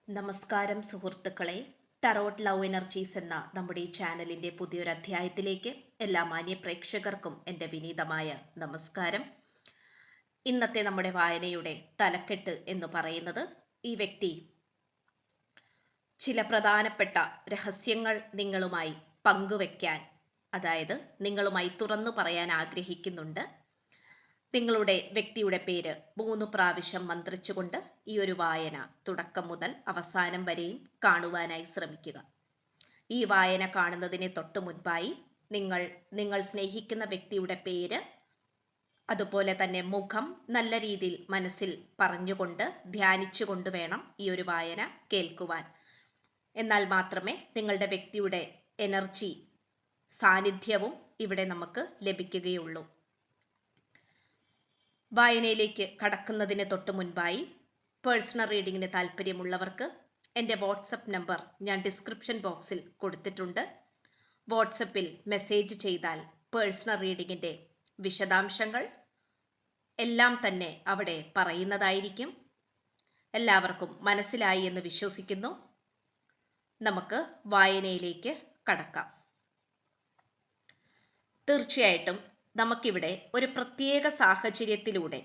നമസ്കാരം സുഹൃത്തുക്കളെ. Tarot love energies എന്ന നമ്മുടെ ഈ ചാനലിൻ്റെ പുതിയൊരു അധ്യായത്തിലേക്ക് എല്ലാ മാന്യ പ്രേക്ഷകർക്കും എൻ്റെ വിനീതമായ നമസ്കാരം. ഇന്നത്തെ നമ്മുടെ വായനയുടെ തലക്കെട്ട് എന്ന് പറയുന്നത്, ഈ വ്യക്തി ചില പ്രധാനപ്പെട്ട രഹസ്യങ്ങൾ നിങ്ങളുമായി പങ്കുവെക്കാൻ, അതായത് നിങ്ങളുമായി തുറന്നു പറയാൻ ആഗ്രഹിക്കുന്നുണ്ട്. നിങ്ങളുടെ വ്യക്തിയുടെ പേര് 3 പ്രാവശ്യം മന്ത്രിച്ചുകൊണ്ട് ഈ ഒരു വായന തുടക്കം മുതൽ അവസാനം വരെയും കാണുവാനായി ശ്രമിക്കുക. ഈ വായന കാണുന്നതിന് തൊട്ടു മുൻപായി നിങ്ങൾ സ്നേഹിക്കുന്ന വ്യക്തിയുടെ പേര്, അതുപോലെ തന്നെ മുഖം നല്ല രീതിയിൽ മനസ്സിൽ പറഞ്ഞുകൊണ്ട് ധ്യാനിച്ചുകൊണ്ട് വേണം ഈ ഒരു വായന കേൾക്കുവാൻ. എന്നാൽ മാത്രമേ നിങ്ങളുടെ വ്യക്തിയുടെ എനർജി സാന്നിധ്യവും ഇവിടെ നമുക്ക് ലഭിക്കുകയുള്ളൂ. വായനയിലേക്ക് കടക്കുന്നതിന് തൊട്ട് മുൻപായി പേഴ്സണൽ റീഡിങ്ങിന് താല്പര്യമുള്ളവർക്ക് എൻ്റെ വാട്സപ്പ് നമ്പർ ഞാൻ ഡിസ്ക്രിപ്ഷൻ ബോക്സിൽ കൊടുത്തിട്ടുണ്ട്. വാട്സപ്പിൽ മെസ്സേജ് ചെയ്താൽ പേഴ്സണൽ റീഡിങ്ങിൻ്റെ വിശദാംശങ്ങൾ എല്ലാം തന്നെ അവിടെ പറയുന്നതായിരിക്കും. എല്ലാവർക്കും മനസ്സിലായി എന്ന് വിശ്വസിക്കുന്നു. നമുക്ക് വായനയിലേക്ക് കടക്കാം. തീർച്ചയായിട്ടും നമുക്കിവിടെ ഒരു പ്രത്യേക സാഹചര്യത്തിലൂടെ,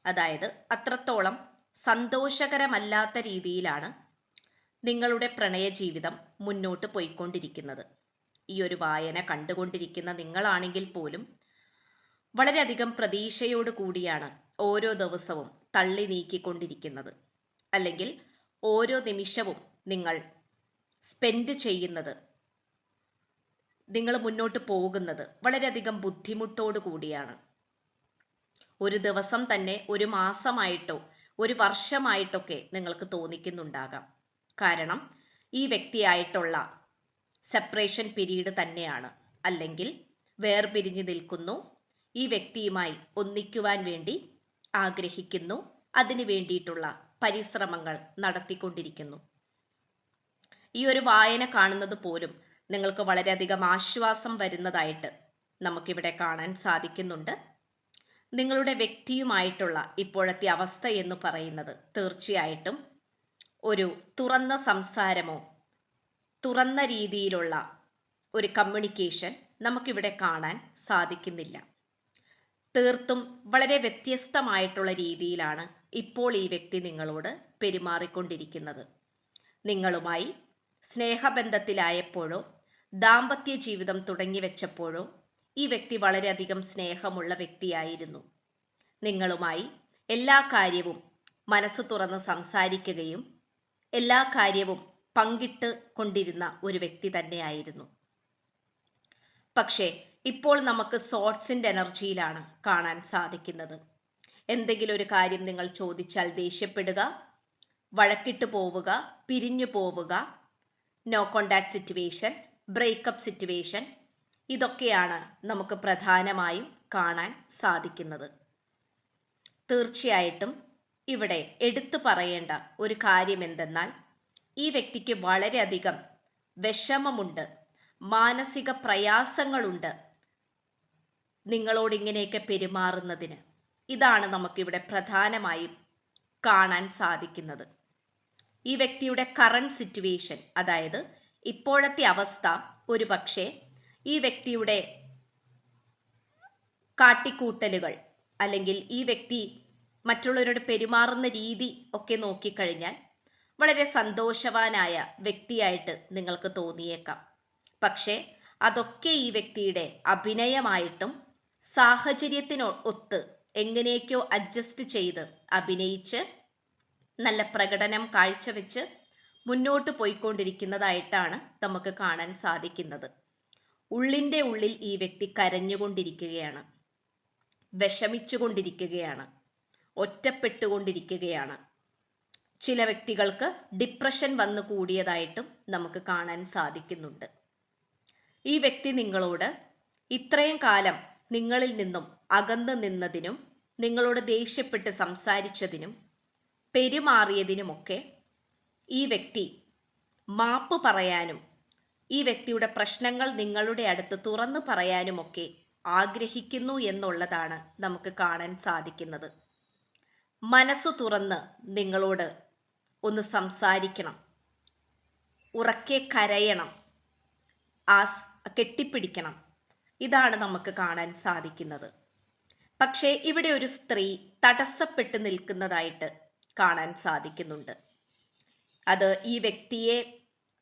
അതായത് അത്രത്തോളം സന്തോഷകരമല്ലാത്ത രീതിയിലാണ് നിങ്ങളുടെ പ്രണയ ജീവിതം മുന്നോട്ട് പോയിക്കൊണ്ടിരിക്കുന്നത്. ഈ ഒരു വായന കണ്ടുകൊണ്ടിരിക്കുന്ന നിങ്ങളാണെങ്കിൽ പോലും വളരെയധികം പ്രതീക്ഷയോട് കൂടിയാണ് ഓരോ ദിവസവും തള്ളി നീക്കിക്കൊണ്ടിരിക്കുന്നത്, അല്ലെങ്കിൽ ഓരോ നിമിഷവും നിങ്ങൾ സ്പെൻഡ് ചെയ്യുന്നത്, നിങ്ങൾ മുന്നോട്ട് പോകുന്നത് വളരെയധികം ബുദ്ധിമുട്ടോടു കൂടിയാണ്. ഒരു ദിവസം തന്നെ ഒരു മാസമായിട്ടോ ഒരു വർഷമായിട്ടൊക്കെ നിങ്ങൾക്ക് തോന്നിക്കുന്നുണ്ടാകാം. കാരണം ഈ വ്യക്തിയായിട്ടുള്ള സെപ്പറേഷൻ പീരീഡ് തന്നെയാണ്, അല്ലെങ്കിൽ വേർപിരിഞ്ഞു നിൽക്കുന്നു. ഈ വ്യക്തിയുമായി ഒന്നിക്കുവാൻ വേണ്ടി ആഗ്രഹിക്കുന്നു, അതിനു വേണ്ടിയിട്ടുള്ള പരിശ്രമങ്ങൾ നടത്തിക്കൊണ്ടിരിക്കുന്നു. ഈ ഒരു വായന കാണുന്നത് പോലും നിങ്ങൾക്ക് വളരെയധികം ആശ്വാസം വരുന്നതായിട്ട് നമുക്കിവിടെ കാണാൻ സാധിക്കുന്നുണ്ട്. നിങ്ങളുടെ വ്യക്തിയുമായിട്ടുള്ള ഇപ്പോഴത്തെ അവസ്ഥ എന്ന് പറയുന്നത് തീർച്ചയായിട്ടും ഒരു തുറന്ന സംസാരമോ തുറന്ന രീതിയിലുള്ള ഒരു കമ്മ്യൂണിക്കേഷൻ നമുക്കിവിടെ കാണാൻ സാധിക്കുന്നില്ല. തീർത്തും വളരെ വ്യത്യസ്തമായിട്ടുള്ള രീതിയിലാണ് ഇപ്പോൾ ഈ വ്യക്തി നിങ്ങളോട് പെരുമാറിക്കൊണ്ടിരിക്കുന്നത്. നിങ്ങളുമായി സ്നേഹബന്ധത്തിലായപ്പോഴോ ദാമ്പത്യ ജീവിതം തുടങ്ങി വെച്ചപ്പോഴോ ഈ വ്യക്തി വളരെയധികം സ്നേഹമുള്ള വ്യക്തിയായിരുന്നു. നിങ്ങളുമായി എല്ലാ കാര്യവും മനസ്സ് തുറന്ന് സംസാരിക്കുകയും എല്ലാ കാര്യവും പങ്കിട്ട് കൊണ്ടിരുന്ന ഒരു വ്യക്തി തന്നെയായിരുന്നു. പക്ഷേ ഇപ്പോൾ നമുക്ക് സോർട്സിൻ്റെ എനർജിയിലാണ് കാണാൻ സാധിക്കുന്നത്. എന്തെങ്കിലും ഒരു കാര്യം നിങ്ങൾ ചോദിച്ചാൽ ദേഷ്യപ്പെടുക, വഴക്കിട്ട് പോവുക, പിരിഞ്ഞു പോവുക, no contact situation, breakup situation, ഇതൊക്കെയാണ് നമുക്ക് പ്രധാനമായും കാണാൻ സാധിക്കുന്നത്. തീർച്ചയായിട്ടും ഇവിടെ എടുത്തു പറയേണ്ട ഒരു കാര്യം എന്തെന്നാൽ, ഈ വ്യക്തിക്ക് വളരെയധികം വിഷമമുണ്ട്, മാനസിക പ്രയാസങ്ങളുണ്ട് നിങ്ങളോട് ഇങ്ങനെയൊക്കെ പെരുമാറുന്നതിന്. ഇതാണ് നമുക്കിവിടെ പ്രധാനമായും കാണാൻ സാധിക്കുന്നത്. ഈ വ്യക്തിയുടെ കറണ്ട് സിറ്റുവേഷൻ, അതായത് ഇപ്പോഴത്തെ അവസ്ഥ, ഒരു പക്ഷേ ഈ വ്യക്തിയുടെ കാട്ടിക്കൂട്ടലുകൾ, അല്ലെങ്കിൽ ഈ വ്യക്തി മറ്റുള്ളവരോട് പെരുമാറുന്ന രീതി ഒക്കെ നോക്കിക്കഴിഞ്ഞാൽ വളരെ സന്തോഷവാനായ വ്യക്തിയായിട്ട് നിങ്ങൾക്ക് തോന്നിയേക്കാം. പക്ഷേ അതൊക്കെ ഈ വ്യക്തിയുടെ അഭിനയമായിട്ടും സാഹചര്യത്തിനൊത്ത് എങ്ങനെയൊക്കെയോ അഡ്ജസ്റ്റ് ചെയ്ത് അഭിനയിച്ച് നല്ല പ്രകടനം കാഴ്ചവെച്ച് മുന്നോട്ട് പോയിക്കൊണ്ടിരിക്കുന്നതായിട്ടാണ് നമുക്ക് കാണാൻ സാധിക്കുന്നത്. ഉള്ളിൻ്റെ ഉള്ളിൽ ഈ വ്യക്തി കരഞ്ഞുകൊണ്ടിരിക്കുകയാണ്, വിഷമിച്ചുകൊണ്ടിരിക്കുകയാണ്, ഒറ്റപ്പെട്ടുകൊണ്ടിരിക്കുകയാണ്. ചില വ്യക്തികൾക്ക് ഡിപ്രഷൻ വന്നു കൂടിയതായിട്ടും നമുക്ക് കാണാൻ സാധിക്കുന്നുണ്ട്. ഈ വ്യക്തി നിങ്ങളോട് ഇത്രയും കാലം നിങ്ങളിൽ നിന്നും അകന്നു നിന്നതിനും നിങ്ങളോട് ദേഷ്യപ്പെട്ട് സംസാരിച്ചതിനും പെരുമാറിയതിനുമൊക്കെ ഈ വ്യക്തി മാപ്പ് പറയാനും ഈ വ്യക്തിയുടെ പ്രശ്നങ്ങൾ നിങ്ങളുടെ അടുത്ത് തുറന്നു പറയാനുമൊക്കെ ആഗ്രഹിക്കുന്നു എന്നുള്ളതാണ് നമുക്ക് കാണാൻ സാധിക്കുന്നത്. മനസ്സു തുറന്ന് നിങ്ങളോട് ഒന്ന് സംസാരിക്കണം, ഉറക്കെ കരയണം, കെട്ടിപ്പിടിക്കണം. ഇതാണ് നമുക്ക് കാണാൻ സാധിക്കുന്നത്. പക്ഷേ ഇവിടെ ഒരു സ്ത്രീ തടസ്സപ്പെട്ട് നിൽക്കുന്നതായിട്ട് കാണാൻ സാധിക്കുന്നുണ്ട്. അത് ഈ വ്യക്തിയെ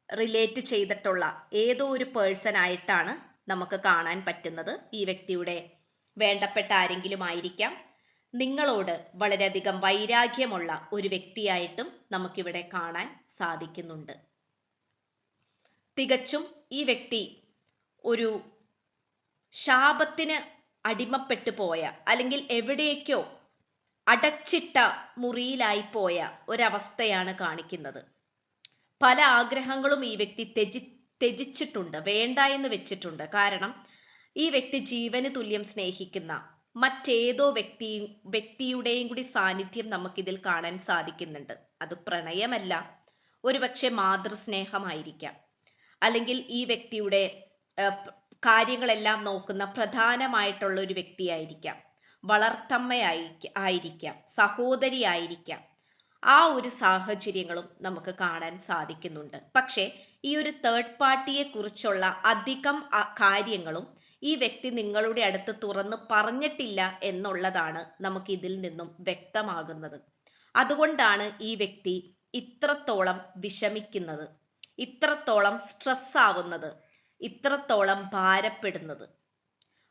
റിലേറ്റ് ചെയ്തിട്ടുള്ള ഏതോ ഒരു പേഴ്സൺ ആയിട്ടാണ് നമുക്ക് കാണാൻ പറ്റുന്നത്. ഈ വ്യക്തിയുടെ വേണ്ടപ്പെട്ട ആരെങ്കിലും ആയിരിക്കാം. നിങ്ങളോട് വളരെയധികം വൈരാഗ്യമുള്ള ഒരു വ്യക്തിയായിട്ടും നമുക്കിവിടെ കാണാൻ സാധിക്കുന്നുണ്ട്. തികച്ചും ഈ വ്യക്തി ഒരു ശാപത്തിന് അടിമപ്പെട്ടു പോയ, അല്ലെങ്കിൽ എവിടേക്കോ അടച്ചിട്ട മുറിയിലായി പോയ ഒരവസ്ഥയാണ് കാണിക്കുന്നത്. പല ആഗ്രഹങ്ങളും ഈ വ്യക്തി ത്യജിച്ചിട്ടുണ്ട്, വേണ്ട എന്ന് വെച്ചിട്ടുണ്ട്. കാരണം ഈ വ്യക്തി ജീവന് തുല്യം സ്നേഹിക്കുന്ന മറ്റേതോ വ്യക്തിയുടെയും കൂടി സാന്നിധ്യം നമുക്കിതിൽ കാണാൻ സാധിക്കുന്നുണ്ട്. അത് പ്രണയമല്ല, ഒരുപക്ഷെ മാതൃസ്നേഹമായിരിക്കാം, അല്ലെങ്കിൽ ഈ വ്യക്തിയുടെ കാര്യങ്ങളെല്ലാം നോക്കുന്ന പ്രധാനമായിട്ടുള്ള ഒരു വ്യക്തിയായിരിക്കാം, വളർത്തമ്മയായിരിക്കാം, സഹോദരിയായിരിക്കാം. ആ ഒരു സാഹചര്യങ്ങളും നമുക്ക് കാണാൻ സാധിക്കുന്നുണ്ട്. പക്ഷേ ഈ ഒരു തേർഡ് പാർട്ടിയെ കുറിച്ചുള്ള അധികം കാര്യങ്ങളും ഈ വ്യക്തി നിങ്ങളുടെ അടുത്ത് തുറന്ന് പറഞ്ഞിട്ടില്ല എന്നുള്ളതാണ് നമുക്ക് ഇതിൽ നിന്നും വ്യക്തമാകുന്നത്. അതുകൊണ്ടാണ് ഈ വ്യക്തി ഇത്രത്തോളം വിഷമിക്കുന്നത്, ഇത്രത്തോളം സ്ട്രെസ് ആവുന്നത്, ഇത്രത്തോളം ഭാരപ്പെടുന്നത്.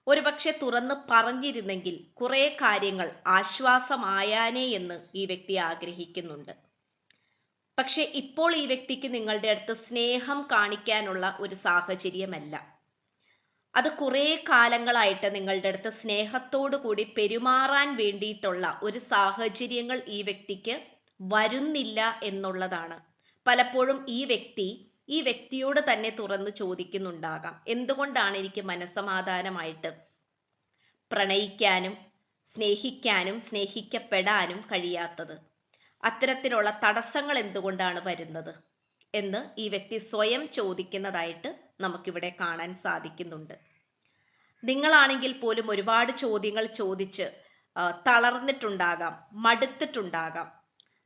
ഒരുപക്ഷെ തുറന്ന് പറഞ്ഞിരുന്നെങ്കിൽ കുറെ കാര്യങ്ങൾ ആശ്വാസമായാനേ എന്ന് ഈ വ്യക്തി ആഗ്രഹിക്കുന്നുണ്ട്. പക്ഷെ ഇപ്പോൾ ഈ വ്യക്തിക്ക് നിങ്ങളുടെ അടുത്ത് സ്നേഹം കാണിക്കാനുള്ള ഒരു സാഹചര്യമല്ല. അത് കുറെ കാലങ്ങളായിട്ട് നിങ്ങളുടെ അടുത്ത് സ്നേഹത്തോടു കൂടി പെരുമാറാൻ വേണ്ടിയിട്ടുള്ള ഒരു സാഹചര്യങ്ങൾ ഈ വ്യക്തിക്ക് വരുന്നില്ല എന്നുള്ളതാണ്. പലപ്പോഴും ഈ വ്യക്തിയോട് തന്നെ തുറന്ന് ചോദിക്കുന്നുണ്ടാകാം, എന്തുകൊണ്ടാണ് എനിക്ക് മനസ്സമാധാനമായിട്ട് പ്രണയിക്കാനും സ്നേഹിക്കാനും സ്നേഹിക്കപ്പെടാനും കഴിയാത്തത്? അത്തരത്തിലുള്ള തടസ്സങ്ങൾ എന്തുകൊണ്ടാണ് വരുന്നത് എന്ന് ഈ വ്യക്തി സ്വയം ചോദിക്കുന്നതായിട്ട് നമുക്കിവിടെ കാണാൻ സാധിക്കുന്നുണ്ട്. നിങ്ങളാണെങ്കിൽ പോലും ഒരുപാട് ചോദ്യങ്ങൾ ചോദിച്ച് തളർന്നിട്ടുണ്ടാകാം, മടുത്തിട്ടുണ്ടാകാം.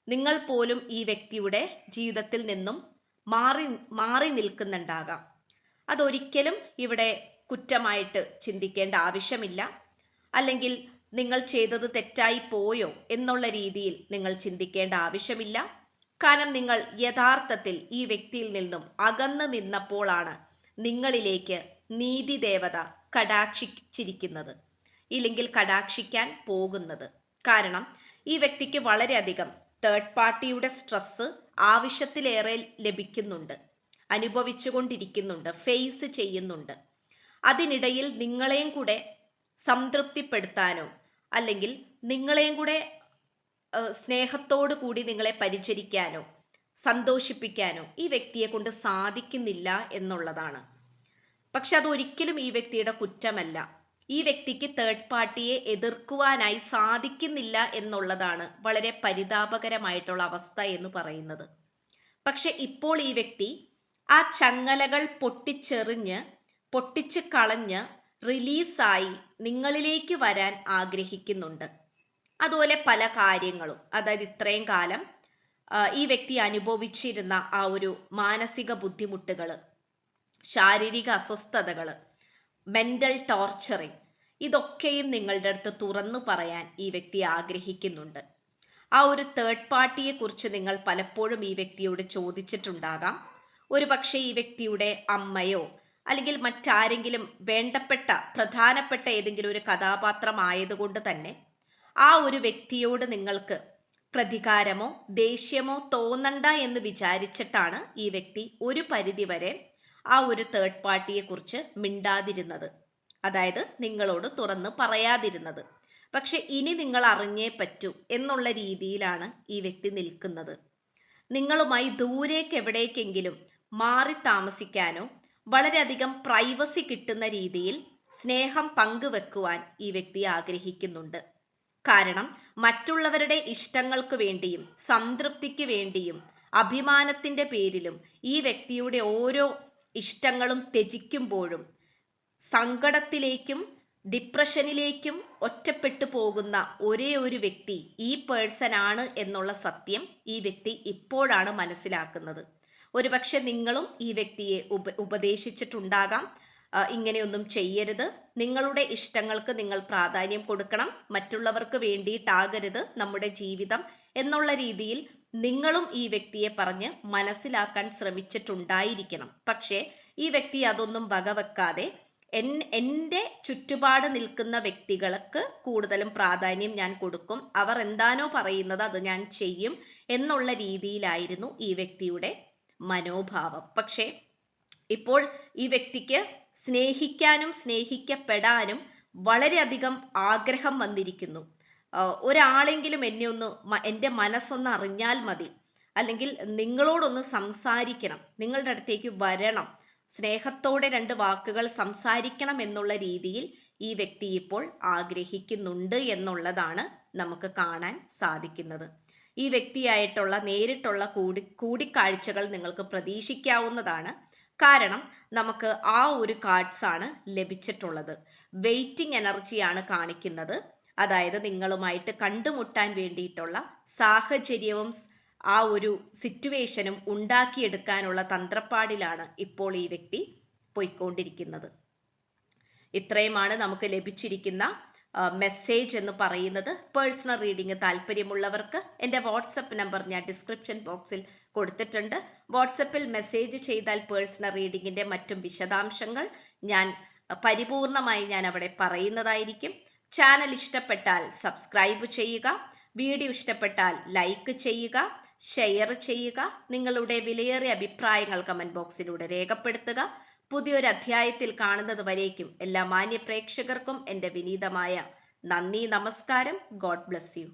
നിങ്ങൾ പോലും ഈ വ്യക്തിയുടെ ജീവിതത്തിൽ നിന്നും മാറി നിൽക്കുന്നുണ്ടാകാം. അതൊരിക്കലും ഇവിടെ കുറ്റമായിട്ട് ചിന്തിക്കേണ്ട ആവശ്യമില്ല. അല്ലെങ്കിൽ നിങ്ങൾ ചെയ്തത് തെറ്റായി പോയോ എന്നുള്ള രീതിയിൽ നിങ്ങൾ ചിന്തിക്കേണ്ട ആവശ്യമില്ല. കാരണം നിങ്ങൾ യഥാർത്ഥത്തിൽ ഈ വ്യക്തിയിൽ നിന്നും അകന്നു നിന്നപ്പോഴാണ് നിങ്ങളിലേക്ക് നീതി ദേവത കടാക്ഷിച്ചിരിക്കുന്നത്, ഇല്ലെങ്കിൽ കടാക്ഷിക്കാൻ പോകുന്നത്. കാരണം ഈ വ്യക്തിക്ക് വളരെയധികം തേർഡ് പാർട്ടിയുടെ സ്ട്രെസ് ആവശ്യത്തിലേറെ ലഭിക്കുന്നുണ്ട്, അനുഭവിച്ചുകൊണ്ടിരിക്കുന്നുണ്ട്, ഫേസ് ചെയ്യുന്നുണ്ട്. അതിനിടയിൽ നിങ്ങളെയും കൂടെ സംതൃപ്തിപ്പെടുത്താനോ അല്ലെങ്കിൽ നിങ്ങളെയും കൂടെ സ്നേഹത്തോടു കൂടി നിങ്ങളെ പരിചരിക്കാനോ സന്തോഷിപ്പിക്കാനോ ഈ വ്യക്തിയെ കൊണ്ട് സാധിക്കുന്നില്ല എന്നുള്ളതാണ്. പക്ഷെ അതൊരിക്കലും ഈ വ്യക്തിയുടെ കുറ്റമല്ല. ഈ വ്യക്തിക്ക് തേർഡ് പാർട്ടിയെ എതിർക്കുവാനായി സാധിക്കുന്നില്ല എന്നുള്ളതാണ് വളരെ പരിതാപകരമായിട്ടുള്ള അവസ്ഥ എന്ന് പറയുന്നത്. പക്ഷെ ഇപ്പോൾ ഈ വ്യക്തി ആ ചങ്ങലകൾ പൊട്ടിച്ച് കളഞ്ഞ് റിലീസായി നിങ്ങളിലേക്ക് വരാൻ ആഗ്രഹിക്കുന്നുണ്ട്. അതുപോലെ പല കാര്യങ്ങളും, അതായത് ഇത്രയും കാലം ഈ വ്യക്തി അനുഭവിച്ചിരുന്ന ആ ഒരു മാനസിക ബുദ്ധിമുട്ടുകൾ, ശാരീരിക അസ്വസ്ഥതകൾ, മെന്റൽ ടോർച്ചറിങ്, ഇതൊക്കെയും നിങ്ങളുടെ അടുത്ത് തുറന്നു പറയാൻ ഈ വ്യക്തി ആഗ്രഹിക്കുന്നുണ്ട്. ആ ഒരു തേർഡ് പാർട്ടിയെ കുറിച്ച് നിങ്ങൾ പലപ്പോഴും ഈ വ്യക്തിയോട് ചോദിച്ചിട്ടുണ്ടാകാം. ഒരു പക്ഷേ ഈ വ്യക്തിയുടെ അമ്മയോ അല്ലെങ്കിൽ മറ്റാരെങ്കിലും വേണ്ടപ്പെട്ട പ്രധാനപ്പെട്ട ഏതെങ്കിലും ഒരു കഥാപാത്രമായതുകൊണ്ട് തന്നെ ആ ഒരു വ്യക്തിയോട് നിങ്ങൾക്ക് പ്രതികാരമോ ദേഷ്യമോ തോന്നണ്ട എന്ന് വിചാരിച്ചിട്ടാണ് ഈ വ്യക്തി ഒരു പരിധിവരെ ആ ഒരു തേർഡ് പാർട്ടിയെ കുറിച്ച് മിണ്ടാതിരുന്നത്, അതായത് നിങ്ങളോട് തുറന്ന് പറയാതിരുന്നത്. പക്ഷെ ഇനി നിങ്ങൾ അറിഞ്ഞേ പറ്റൂ എന്നുള്ള രീതിയിലാണ് ഈ വ്യക്തി നിൽക്കുന്നത്. നിങ്ങളുമായി ദൂരേക്ക് എവിടേക്കെങ്കിലും മാറി താമസിക്കാനോ വളരെയധികം പ്രൈവസി കിട്ടുന്ന രീതിയിൽ സ്നേഹം പങ്കുവെക്കുവാൻ ഈ വ്യക്തി ആഗ്രഹിക്കുന്നുണ്ട്. കാരണം മറ്റുള്ളവരുടെ ഇഷ്ടങ്ങൾക്ക് വേണ്ടിയും സംതൃപ്തിക്ക് വേണ്ടിയും അഭിമാനത്തിന്റെ പേരിലും ഈ വ്യക്തിയുടെ ഓരോ ഇഷ്ടങ്ങളും ത്യജിക്കുമ്പോഴും സങ്കടത്തിലേക്കും ഡിപ്രഷനിലേക്കും ഒറ്റപ്പെട്ടു പോകുന്ന ഒരേ ഒരു വ്യക്തി ഈ പേഴ്സൺ ആണ് എന്നുള്ള സത്യം ഈ വ്യക്തി ഇപ്പോഴാണ് മനസ്സിലാക്കുന്നത്. ഒരുപക്ഷെ നിങ്ങളും ഈ വ്യക്തിയെ ഉപദേശിച്ചിട്ടുണ്ടാകാം, ഇങ്ങനെയൊന്നും ചെയ്യരുത്, നിങ്ങളുടെ ഇഷ്ടങ്ങൾക്ക് നിങ്ങൾ പ്രാധാന്യം കൊടുക്കണം, മറ്റുള്ളവർക്ക് വേണ്ടിയിട്ടാകരുത് നമ്മുടെ ജീവിതം എന്നുള്ള രീതിയിൽ നിങ്ങളും ഈ വ്യക്തിയെ പറഞ്ഞ് മനസ്സിലാക്കാൻ ശ്രമിച്ചിട്ടുണ്ടായിരിക്കണം. പക്ഷേ ഈ വ്യക്തി അതൊന്നും വകവെക്കാതെ എൻ്റെ ചുറ്റുപാട് നിൽക്കുന്ന വ്യക്തികൾക്ക് കൂടുതലും പ്രാധാന്യം ഞാൻ കൊടുക്കും, അവർ എന്താണോ പറയുന്നത് അത് ഞാൻ ചെയ്യും എന്നുള്ള രീതിയിലായിരുന്നു ഈ വ്യക്തിയുടെ മനോഭാവം. പക്ഷേ ഇപ്പോൾ ഈ വ്യക്തിക്ക് സ്നേഹിക്കാനും സ്നേഹിക്കപ്പെടാനും വളരെയധികം ആഗ്രഹം വന്നിരിക്കുന്നു. ഒരാളെങ്കിലും എന്നെ ഒന്ന് എൻ്റെ മനസ്സൊന്ന് അറിഞ്ഞാൽ മതി, അല്ലെങ്കിൽ നിങ്ങളോടൊന്ന് സംസാരിക്കണം, നിങ്ങളുടെ അടുത്തേക്ക് വരണം, സ്നേഹത്തോടെ രണ്ട് വാക്കുകൾ സംസാരിക്കണം എന്നുള്ള രീതിയിൽ ഈ വ്യക്തി ഇപ്പോൾ ആഗ്രഹിക്കുന്നുണ്ട് എന്നുള്ളതാണ് നമുക്ക് കാണാൻ സാധിക്കുന്നത്. ഈ വ്യക്തിയായിട്ടുള്ള നേരിട്ടുള്ള കൂടിക്കാഴ്ചകൾ നിങ്ങൾക്ക് പ്രതീക്ഷിക്കാവുന്നതാണ്. കാരണം നമുക്ക് ആ ഒരു കാർഡ്സ് ആണ് ലഭിച്ചിട്ടുള്ളത്. വെയിറ്റിംഗ് എനർജിയാണ് കാണിക്കുന്നത്. അതായത് നിങ്ങളുമായിട്ട് കണ്ടുമുട്ടാൻ വേണ്ടിയിട്ടുള്ള സാഹചര്യവും ആ ഒരു സിറ്റുവേഷനും ഉണ്ടാക്കിയെടുക്കാനുള്ള തന്ത്രപ്പാടിലാണ് ഇപ്പോൾ ഈ വ്യക്തി പോയിക്കൊണ്ടിരിക്കുന്നത്. ഇത്രയുമാണ് നമുക്ക് ലഭിച്ചിരിക്കുന്ന മെസ്സേജ് എന്ന് പറയുന്നത്. പേഴ്സണൽ റീഡിംഗ് താല്പര്യമുള്ളവർക്ക് എൻ്റെ വാട്സപ്പ് നമ്പർ ഞാൻ ഡിസ്ക്രിപ്ഷൻ ബോക്സിൽ കൊടുത്തിട്ടുണ്ട്. വാട്സപ്പിൽ മെസ്സേജ് ചെയ്താൽ പേഴ്സണൽ റീഡിങ്ങിൻ്റെ മറ്റും വിശദാംശങ്ങൾ ഞാൻ പരിപൂർണമായി ഞാൻ അവിടെ പറയുന്നതായിരിക്കും. ചാനൽ ഇഷ്ടപ്പെട്ടാൽ സബ്സ്ക്രൈബ് ചെയ്യുക, വീഡിയോ ഇഷ്ടപ്പെട്ടാൽ ലൈക്ക് ചെയ്യുക, ഷെയർ ചെയ്യുക, നിങ്ങളുടെ വിലയേറിയ അഭിപ്രായങ്ങൾ കമൻറ്റ് ബോക്സിലൂടെ രേഖപ്പെടുത്തുക. പുതിയൊരു അധ്യായത്തിൽ കാണുന്നത് വരേക്കും എല്ലാ മാന്യ പ്രേക്ഷകർക്കും എൻ്റെ വിനീതമായ നന്ദി, നമസ്കാരം. God bless you.